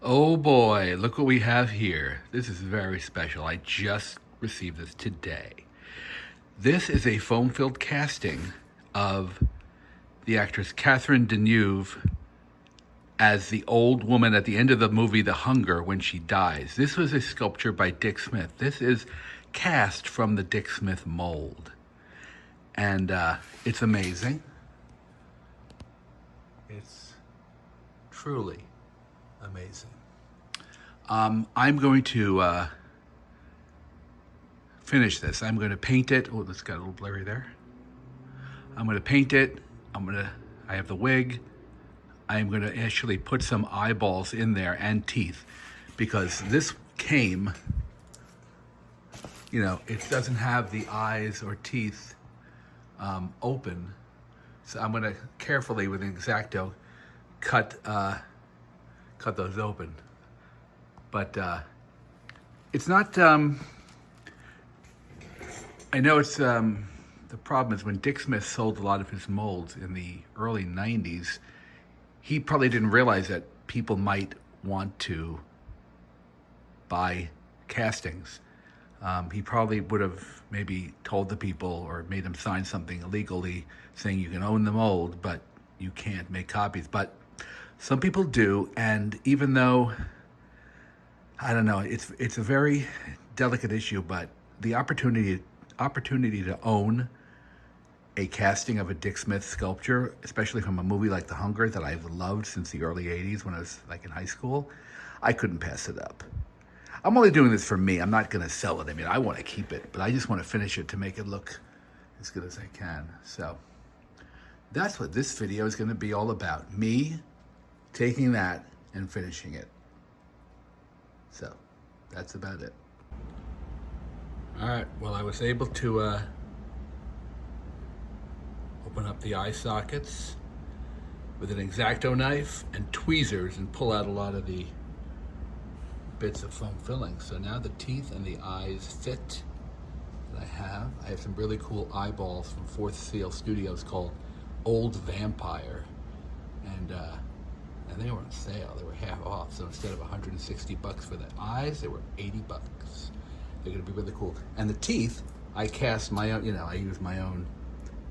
Oh boy, look what we have here. This is very special. I just received this today. This is a foam-filled casting of the actress Catherine Deneuve as the old woman at the end of the movie The Hunger when she dies. This was a sculpture by Dick Smith. This is cast from the Dick Smith mold. And it's amazing. It's truly amazing. I'm going to finish this. I'm going to paint it. Oh, this got a little blurry there. I'm going to paint it. I have the wig. I'm going to actually put some eyeballs in there and teeth because this came, it doesn't have the eyes or teeth open. So I'm going to carefully with an X-Acto cut those open. But it's not, I know it's, the problem is when Dick Smith sold a lot of his molds in the early 90s, he probably didn't realize that people might want to buy castings. He probably would have maybe told the people or made them sign something illegally saying you can own the mold, but you can't make copies. But some people do, and even though, I don't know, it's a very delicate issue, but the opportunity to own a casting of a Dick Smith sculpture, especially from a movie like The Hunger that I've loved since the early 80s when I was like in high school, I couldn't pass it up. I'm only doing this for me. I'm not going to sell it. I mean, I want to keep it, but I just want to finish it to make it look as good as I can. So that's what this video is going to be all about. Me taking that and finishing it. So that's about it. All right, well, I was able to open up the eye sockets with an X-Acto knife and tweezers and pull out a lot of the bits of foam filling. So now the teeth and the eyes fit that I have. I have some really cool eyeballs from Fourth Seal Studios called Old Vampire. And they were on sale. They were half off. So instead of $160 for the eyes, they were $80. They're gonna be really cool. And the teeth, I cast my own, I use my own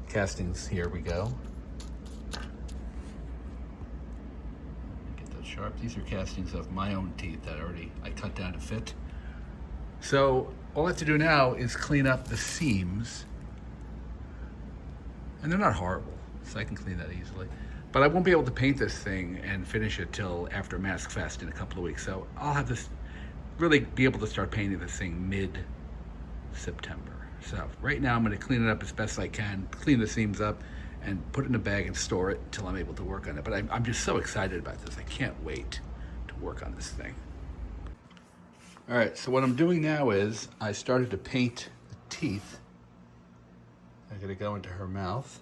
castings. Here we go. Get those sharp. These are castings of my own teeth that I cut down to fit. So all I have to do now is clean up the seams. And they're not horrible, so I can clean that easily. But I won't be able to paint this thing and finish it till after Mask Fest in a couple of weeks. So I'll have this really be able to start painting this thing mid-September. So right now I'm going to clean it up as best I can, clean the seams up, and put it in a bag and store it until I'm able to work on it. But I'm just so excited about this. I can't wait to work on this thing. All right, so what I'm doing now is I started to paint the teeth. I'm going to go into her mouth.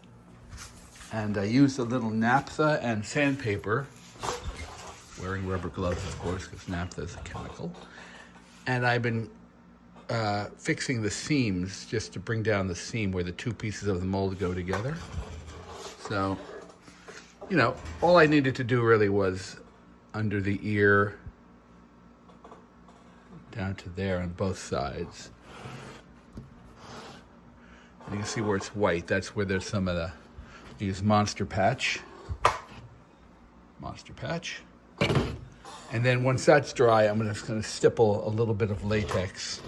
And I used a little naphtha and sandpaper, wearing rubber gloves, of course, because naphtha is a chemical. And I've been fixing the seams just to bring down the seam where the two pieces of the mold go together. So, all I needed to do really was under the ear, down to there on both sides. And you can see where it's white. That's where there's some of the, use Monster Patch. And then once that's dry, I'm just going to stipple a little bit of latex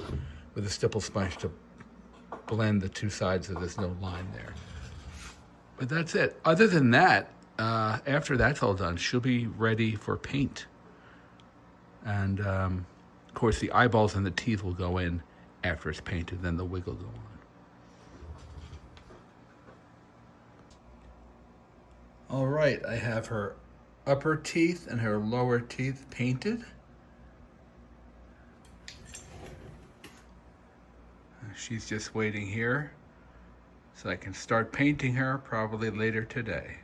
with a stipple sponge to blend the two sides so there's no line there. But that's it. Other than that, after that's all done, she'll be ready for paint. And of course, the eyeballs and the teeth will go in after it's painted, then the wig will go on. All right, I have her upper teeth and her lower teeth painted. She's just waiting here so I can start painting her probably later today.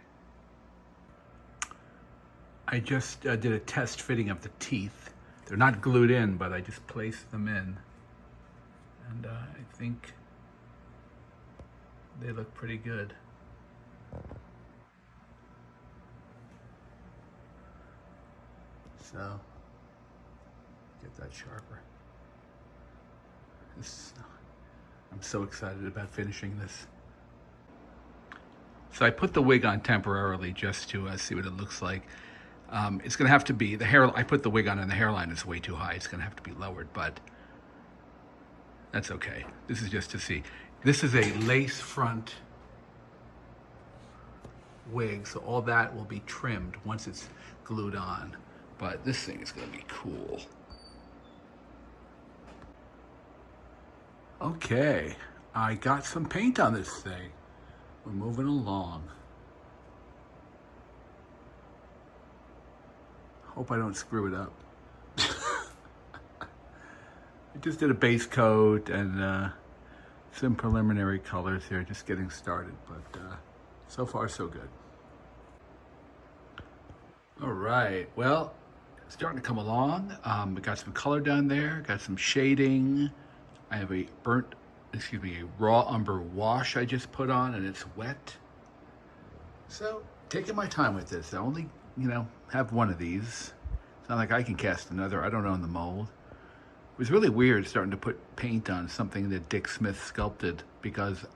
I just did a test fitting of the teeth. They're not glued in, but I just placed them in. And I think they look pretty good. So Get that sharper. I'm so excited about finishing this. So I put the wig on temporarily just to see what it looks like. It's going to have to be, the hair, I put the wig on and the hairline is way too high. It's going to have to be lowered, but that's okay. This is just to see. This is a lace front wig, so all that will be trimmed once it's glued on. But this thing is going to be cool. Okay, I got some paint on this thing. We're moving along. Hope I don't screw it up. I just did a base coat and some preliminary colors here, just getting started, but so far so good. All right, well, it's starting to come along. We got some color down there, got some shading. I have a raw umber wash I just put on, and it's wet. So, taking my time with this. I only, have one of these. It's not like I can cast another. I don't own the mold. It was really weird starting to put paint on something that Dick Smith sculpted because,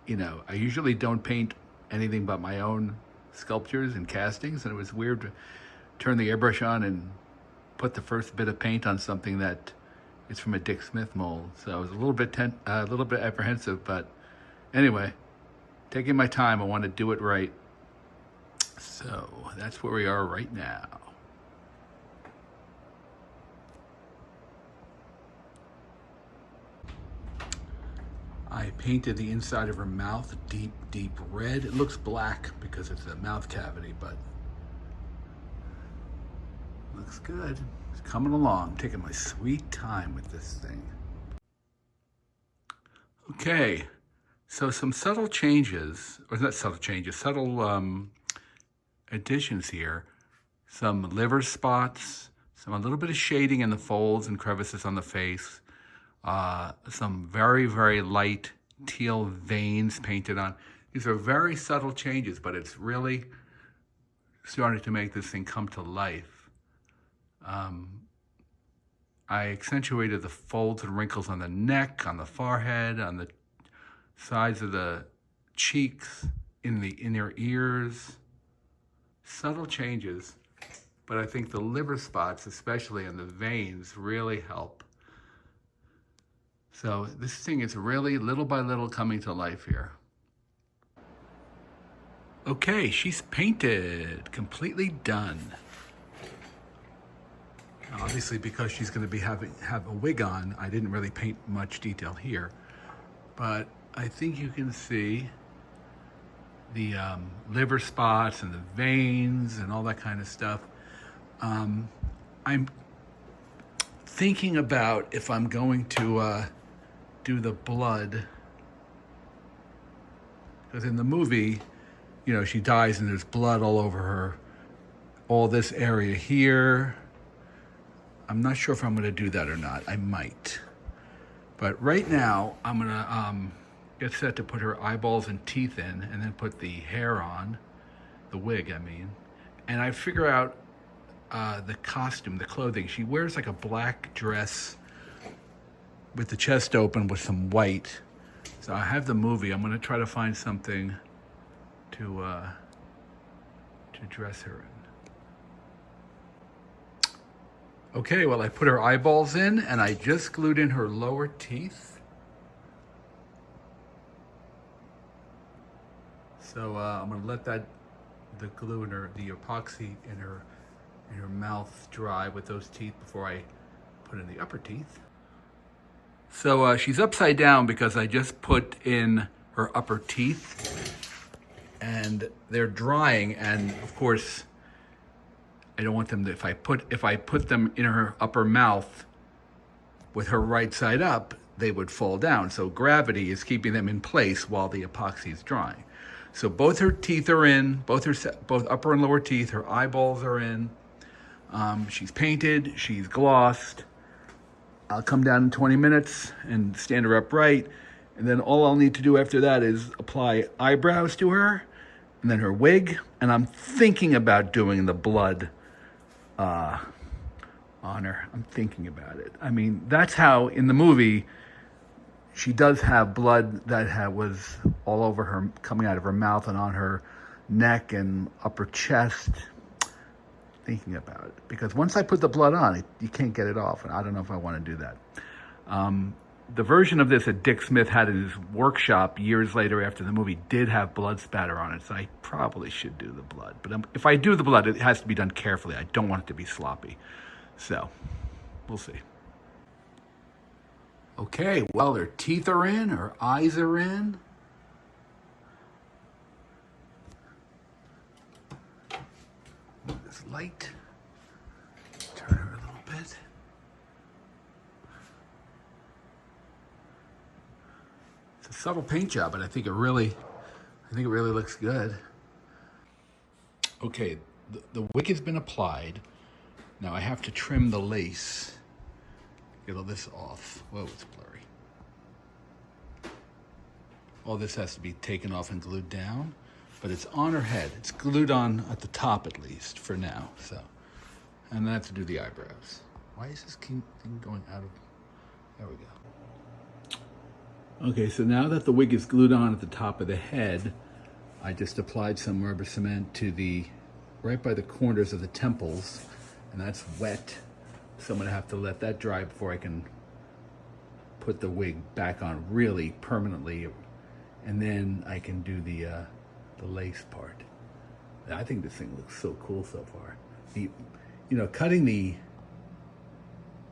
I usually don't paint anything but my own sculptures and castings, and it was weird to turn the airbrush on and put the first bit of paint on something that is from a Dick Smith mold. So I was a little bit apprehensive, but anyway, taking my time. I want to do it right. So that's where we are right now. I painted the inside of her mouth deep, deep red. It looks black because it's a mouth cavity, but looks good. It's coming along. Taking my sweet time with this thing. Okay, so some subtle changes, or not subtle changes, subtle additions here. Some liver spots, a little bit of shading in the folds and crevices on the face. Some very, very light teal veins painted on. These are very subtle changes, but it's really starting to make this thing come to life. I accentuated the folds and wrinkles on the neck, on the forehead, on the sides of the cheeks, in the inner ears. Subtle changes, but I think the liver spots, especially in the veins, really help. So this thing is really little by little coming to life here. Okay, she's painted, completely done. Obviously, because she's going to be have a wig on, I didn't really paint much detail here, but I think you can see the liver spots and the veins and all that kind of stuff. I'm thinking about if I'm going to do the blood, because in the movie, she dies and there's blood all over her, all this area here. I'm not sure if I'm going to do that or not. I might. But right now, I'm going to get set to put her eyeballs and teeth in and then put the hair on, the wig, I mean. And I figure out the costume, the clothing. She wears like a black dress with the chest open with some white. So I have the movie. I'm going to try to find something to dress her in. Okay, well, I put her eyeballs in and I just glued in her lower teeth. So I'm gonna let the glue in the epoxy in her mouth dry with those teeth before I put in the upper teeth. So she's upside down because I just put in her upper teeth and they're drying, and of course, I don't want them to, if I put them in her upper mouth with her right side up, they would fall down. So gravity is keeping them in place while the epoxy is drying. So both her teeth are in, both upper and lower teeth, her eyeballs are in. She's painted, she's glossed. I'll come down in 20 minutes and stand her upright. And then all I'll need to do after that is apply eyebrows to her and then her wig. And I'm thinking about doing the blood honor. I'm thinking about it. I mean, that's how in the movie she does have blood that was all over her, coming out of her mouth and on her neck and upper chest. Thinking about it, because once I put the blood on, you can't get it off, and I don't know if I want to do that. The version of this that Dick Smith had in his workshop years later after the movie did have blood spatter on it, so I probably should do the blood. But if I do the blood, it has to be done carefully. I don't want it to be sloppy. So, we'll see. Okay, well, her teeth are in, her eyes are in. This light. Turn her a little bit. It's a subtle paint job, but I think it really looks good. Okay, the wig has been applied. Now I have to trim the lace. Get all this off. Whoa, it's blurry. All this has to be taken off and glued down. But it's on her head. It's glued on at the top, at least, for now. So, and then I have to do the eyebrows. Why is this thing going out of... There we go. Okay, so now that the wig is glued on at the top of the head, I just applied some rubber cement to right by the corners of the temples, and that's wet. So I'm gonna have to let that dry before I can put the wig back on really permanently, and then I can do the lace part. I think this thing looks so cool so far.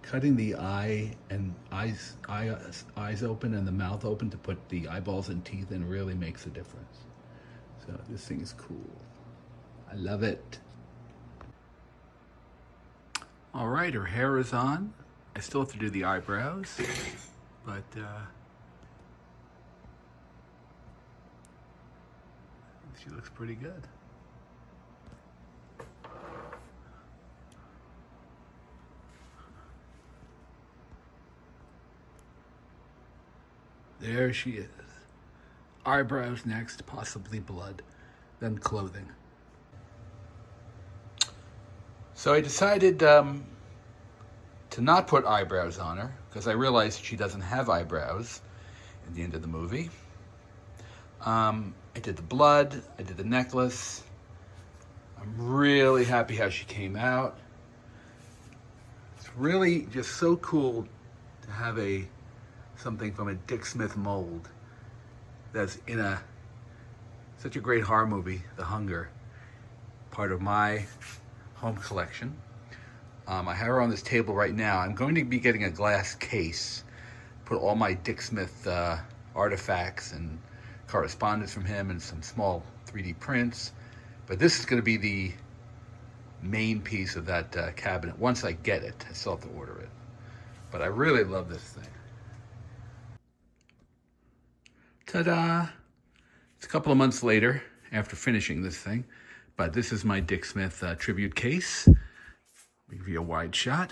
Cutting the eye and eyes open and the mouth open to put the eyeballs and teeth in really makes a difference. So this thing is cool. I love it. All right, her hair is on. I still have to do the eyebrows, but she looks pretty good. There she is. Eyebrows next, possibly blood, then clothing. So I decided to not put eyebrows on her because I realized she doesn't have eyebrows at the end of the movie. I did the blood, I did the necklace. I'm really happy how she came out. It's really just so cool to have something from a Dick Smith mold that's in such a great horror movie, The Hunger, part of my home collection. I have her on this table right now. I'm going to be getting a glass case, put all my Dick Smith artifacts and correspondence from him and some small 3D prints. But this is going to be the main piece of that cabinet. Once I get it, I still have to order it. But I really love this thing. Ta-da! It's a couple of months later after finishing this thing, but this is my Dick Smith tribute case. I'll give you a wide shot.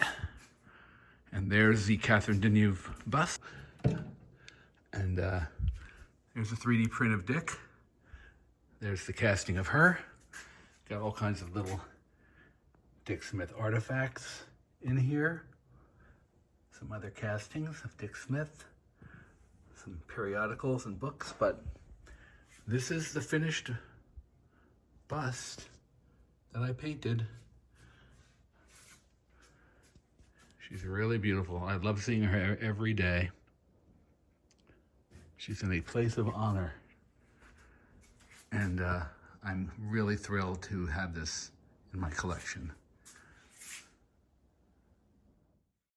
And there's the Catherine Denueve bust. And there's a 3D print of Dick. There's the casting of her. Got all kinds of little Dick Smith artifacts in here. Some other castings of Dick Smith. Some periodicals and books, but this is the finished bust that I painted. She's really beautiful. I love seeing her every day. She's in a place of honor. And I'm really thrilled to have this in my collection.